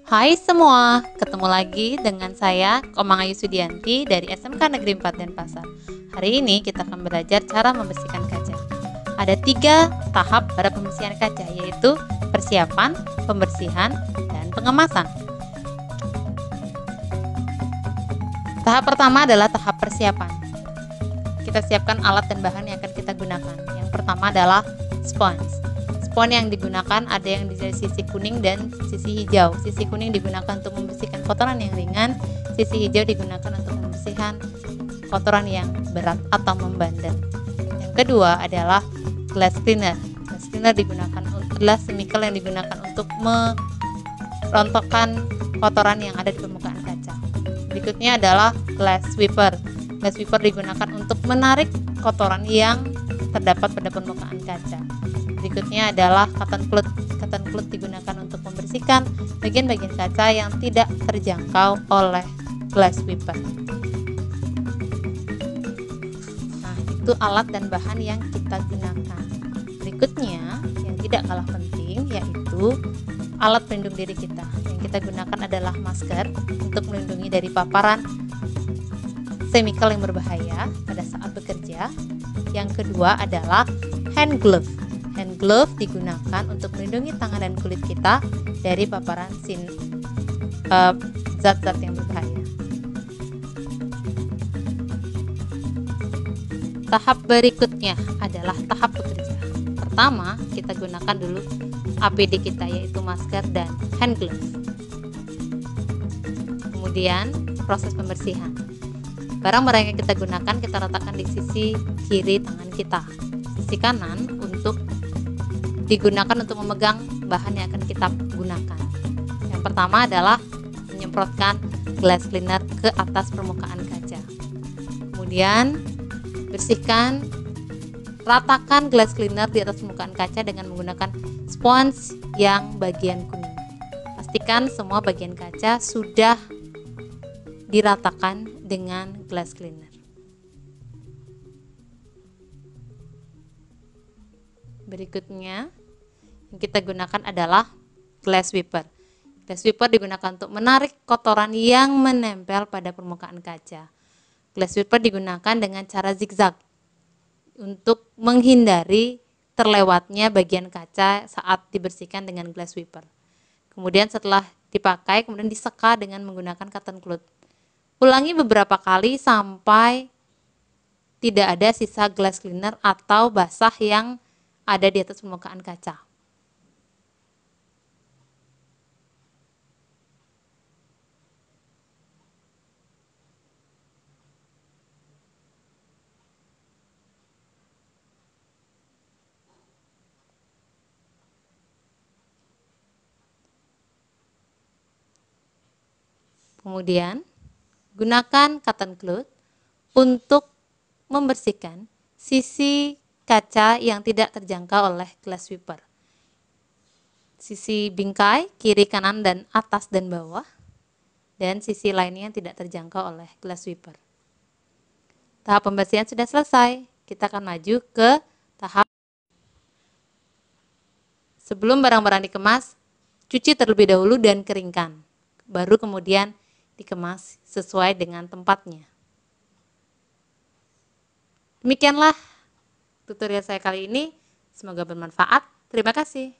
Hai semua, ketemu lagi dengan saya Komang Ayu Sudianti dari SMK Negeri 4 Denpasar. Hari ini kita akan belajar cara membersihkan kaca. Ada 3 tahap pada pembersihan kaca, yaitu persiapan, pembersihan, dan pengemasan. Tahap pertama adalah tahap persiapan. Kita siapkan alat dan bahan yang akan kita gunakan. Yang pertama adalah spons. Spons yang digunakan ada yang dari sisi kuning dan sisi hijau. Sisi kuning digunakan untuk membersihkan kotoran yang ringan, sisi hijau digunakan untuk membersihkan kotoran yang berat atau membandel. Yang kedua adalah glass cleaner. Glass cleaner adalah chemical yang digunakan untuk merontokkan kotoran yang ada di permukaan kaca. Berikutnya adalah glass sweeper. Glass sweeper digunakan untuk menarik kotoran yang terdapat pada permukaan kaca. Berikutnya adalah cotton cloth. Cotton cloth digunakan untuk membersihkan bagian-bagian kaca yang tidak terjangkau oleh glass sweeper. Nah, itu alat dan bahan yang kita gunakan. Berikutnya, yang tidak kalah penting yaitu alat pelindung diri kita. Yang kita gunakan adalah masker untuk melindungi dari paparan chemical yang berbahaya pada saat bekerja. Yang kedua adalah hand glove. Hand glove digunakan untuk melindungi tangan dan kulit kita dari paparan zat-zat yang berbahaya. Tahap berikutnya adalah tahap bekerja. Pertama, kita gunakan dulu APD kita, yaitu masker dan hand glove. Kemudian proses pembersihan. Barang-barang yang kita gunakan kita letakkan di sisi kiri tangan kita. Sisi kanan digunakan untuk memegang bahan yang akan kita gunakan. Yang pertama adalah menyemprotkan glass cleaner ke atas permukaan kaca. Kemudian ratakan glass cleaner di atas permukaan kaca dengan menggunakan spons yang bagian kuning. Pastikan semua bagian kaca sudah diratakan dengan glass cleaner. Berikutnya yang kita gunakan adalah glass sweeper. Glass sweeper digunakan untuk menarik kotoran yang menempel pada permukaan kaca. Glass sweeper digunakan dengan cara zigzag untuk menghindari terlewatnya bagian kaca saat dibersihkan dengan glass sweeper. Kemudian setelah dipakai, kemudian diseka dengan menggunakan cotton cloth. Ulangi beberapa kali sampai tidak ada sisa glass cleaner atau basah yang ada di atas permukaan kaca. Kemudian gunakan cotton cloth untuk membersihkan sisi kaca yang tidak terjangkau oleh glass sweeper. Sisi bingkai, kiri, kanan, dan atas dan bawah. Dan sisi lainnya yang tidak terjangkau oleh glass sweeper. Tahap pembersihan sudah selesai. Kita akan maju ke tahap sebelum barang-barang dikemas, cuci terlebih dahulu dan keringkan. Baru kemudian dikemas sesuai dengan tempatnya. Demikianlah tutorial saya kali ini. Semoga bermanfaat. Terima kasih.